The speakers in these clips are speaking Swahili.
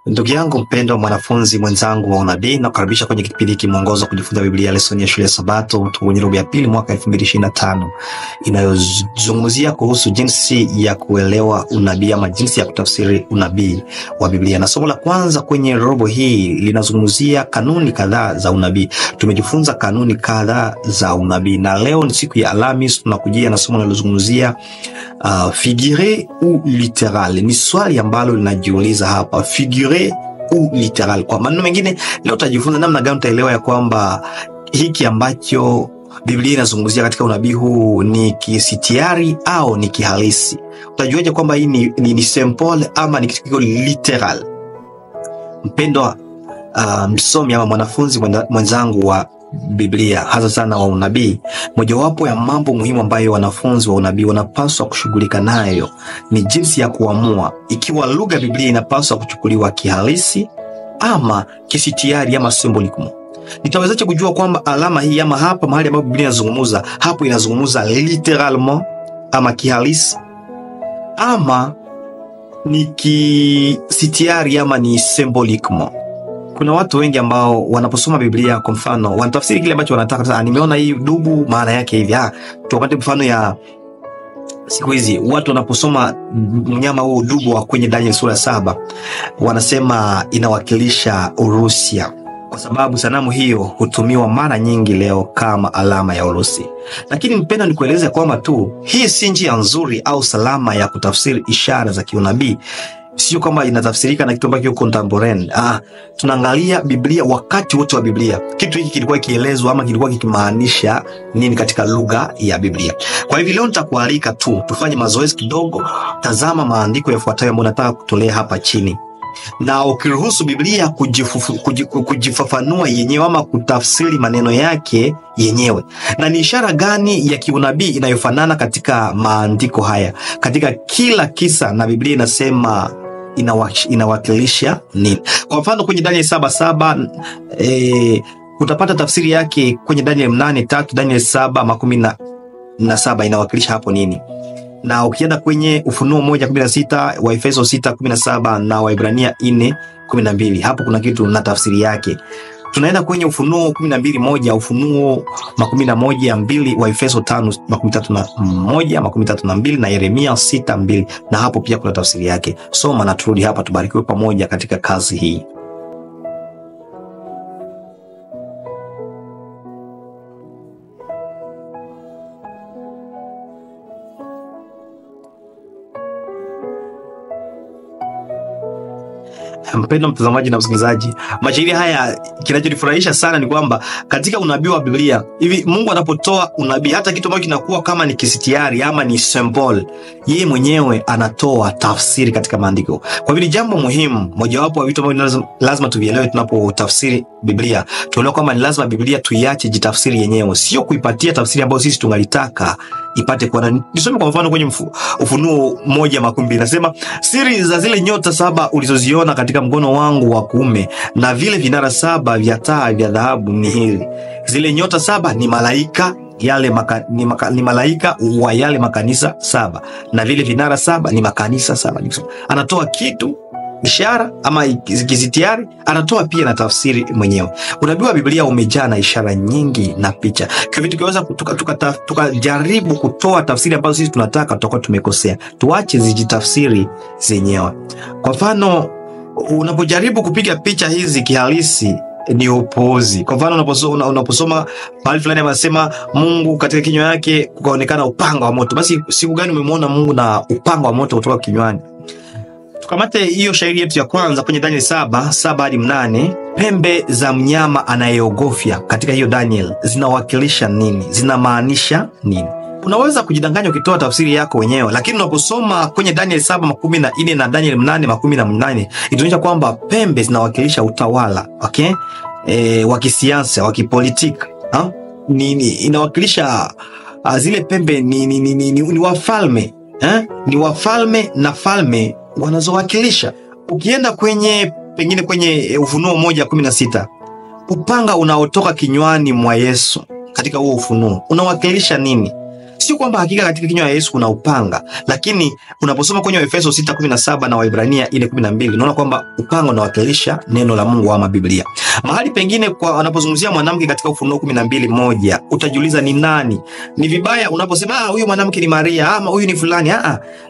Ndugu yangu mpendwa, mwanafunzi mwenzangu wa unabii, nakukaribisha kwenye kipindi hiki mwongozo kujifunza Biblia, lesoni ya shule ya Sabato kwenye robo ya pili mwaka 2025 inayozungumzia kuhusu jinsi ya kuelewa unabii ama jinsi ya kutafsiri unabii wa Biblia. Na somo la kwanza kwenye robo hii linazungumzia kanuni kadhaa za unabii. Tumejifunza kanuni kadhaa za unabii na leo ni siku ya Alhamisi tunakujia na somo linalozungumzia figure ou littéral. Ni swali ambalo linajiuliza hapa, figure ou littéral. Kwa maneno mengine, leo tutajifunza namna gani utaelewa ya kwamba hiki ambacho Biblia inazungumzia katika unabii huu ni kisitiari au ni kihalisi. Utajuaje kwamba hii ni simple ama ni kitu literal? Mpendwa msomi ama mwanafunzi mwenzangu wa Biblia, hasa sana wa unabii, mojawapo ya mambo muhimu ambayo wanafunzi wa unabii wanapaswa kushughulika nayo ni jinsi ya kuamua ikiwa lugha ya Biblia inapaswa kuchukuliwa kihalisi ama kisitiari ama symbolic. Nitawezaje kujua kwamba alama hii ama hapa mahali ambapo Biblia inazungumza hapo inazungumza littéralement ama kihalisi ama ni kisitiari ama ni symboliquement? Kuna watu wengi ambao wanaposoma Biblia kwa mfano wanatafsiri kile ambacho wanataka. Sasa nimeona hii dubu maana yake hivi. Tupate mfano ya siku hizi watu wanaposoma mnyama huu dubu wa kwenye Daniel sura 7 wanasema inawakilisha Urusi, kwa sababu sanamu hiyo hutumiwa mara nyingi leo kama alama ya Urusi. Lakini mpenda nikueleze kwamba tu hii si njia nzuri au salama ya kutafsiri ishara za kiunabii. Sio kwamba inatafsirika na kitu ambacho kiko contemporary. Tunaangalia Biblia wakati wote wa Biblia. Kitu hiki kilikuwa kielezwa ama kilikuwa kikimaanisha nini katika lugha ya Biblia. Kwa hivyo leo nitakualika tu tufanye mazoezi kidogo. Tazama maandiko yafuatayo ambayo nataka kutolea hapa chini. Na ukiruhusu Biblia kujifafanua yenyewe ama kutafsiri maneno yake yenyewe. Na ni ishara gani ya kiunabii inayofanana katika maandiko haya? Katika kila kisa na Biblia inasema inawakilisha nini? Kwa mfano kwenye Daniel 7:7 utapata tafsiri yake kwenye Daniel 8:3, Daniel 7:17 inawakilisha hapo nini? Na ukienda kwenye Ufunuo 1:16, Waefeso 6:17 na Waebrania 4:12, hapo kuna kitu na tafsiri yake. Tunaenda kwenye Ufunuo 12:1, Ufunuo 11:2, Waefeso 5:31, na Yeremia 6:2, na hapo pia kuna tafsiri yake. Soma na turudi hapa, tubarikiwe pamoja katika kazi hii. Mpendwa mtazamaji na msikilizaji, mashairi haya kinachonifurahisha sana ni kwamba katika unabii wa Biblia hivi Mungu anapotoa unabii, hata kitu ambacho kinakuwa kama ni kisitiari ama ni symbol, yeye mwenyewe anatoa tafsiri katika maandiko. Kwa hivyo jambo muhimu, mojawapo wa vitu ambavyo lazima tuvielewe tunapotafsiri Biblia, tuelewe kwamba ni lazima Biblia tuiache jitafsiri yenyewe, sio kuipatia tafsiri ambayo sisi tunalitaka ipate kwa. Nisome kwa mfano kwenye Ufunuo 1:2 nasema, siri za zile nyota 7 ulizoziona katika mkono wangu wa kuume na vile vinara 7 vya taa vya dhahabu ni hili. Zile nyota 7 ni malaika ni malaika wa yale makanisa 7 na vile vinara 7 ni makanisa 7. Anatoa kitu ishara ama kisitiari, anatoa pia na tafsiri mwenyewe. Unabii wa Biblia umejaa na ishara nyingi na picha. Kwa hivyo tukiweza tukajaribu kutoa tafsiri ambazo sisi tunataka, tutakuwa tumekosea. Tuache zijitafsiri zenyewe. Kwa mfano, unapojaribu kupiga picha hizi kihalisi ni upuuzi. Kwa mfano unaposoma mahali fulani anasema Mungu katika kinywa yake kukaonekana upanga wa moto. Basi siku gani umemwona Mungu na upanga wa moto kutoka kinywani? Tukamate hiyo shairi yetu ya kwanza kwenye Daniel 7:7-8. Pembe za mnyama anayeogofya katika hiyo Daniel zinawakilisha nini? Zinamaanisha nini? Unaweza kujidanganya ukitoa tafsiri yako wenyewe, lakini unaposoma kwenye Daniel 7:14 na Daniel 8:18 inaonyesha kwamba pembe zinawakilisha utawala, wa kisiasa, wa kipolitika. Inawakilisha zile pembe ni wafalme, ni wafalme na falme wanazowakilisha. Ukienda pengine kwenye Ufunuo 1:16, upanga unaotoka kinywani mwa Yesu katika huo ufunuo unawakilisha nini? Sio kwamba hakika katika kinywa ya Yesu kuna upanga, lakini unaposoma kwenye Efeso 6:17 na Waebrania 4:12 unaona kwamba upanga unawakilisha neno la Mungu ama Biblia. Mahali pengine kwa wanapozungumzia mwanamke katika Ufunuo 12:1 utajiuliza ni nani? Ni vibaya unaposema huyu mwanamke ni Maria ama huyu ni fulani.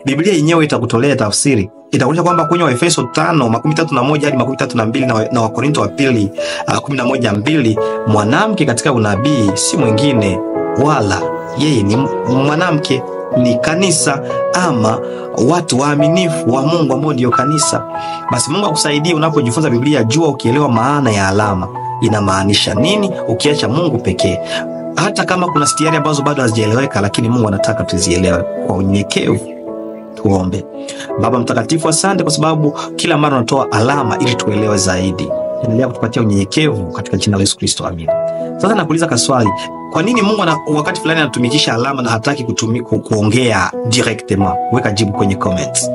Biblia yenyewe itakutolea tafsiri. Itakuonyesha kwamba kwenye Efeso 5:31 hadi 32 na Wakorintho wa pili 11:2 mwanamke katika unabii si mwingine wala yeye ni mwanamke, ni kanisa ama watu waaminifu wa Mungu ambao ndio kanisa. Basi Mungu akusaidie unapojifunza Biblia, jua ukielewa maana ya alama inamaanisha nini, ukiacha Mungu pekee. Hata kama kuna stiari ambazo bado hazijaeleweka, lakini Mungu anataka tuzielewe kwa unyenyekevu. Tuombe. Baba mtakatifu, asante kwa sababu kila mara unatoa alama ili tuelewe zaidi. Endelea kutupatia unyenyekevu katika jina la Yesu Kristo. Amina. Sasa nakuuliza kaswali, kwa nini Mungu wakati fulani anatumikisha alama na hataki kuongea directement? Weka jibu kwenye comments.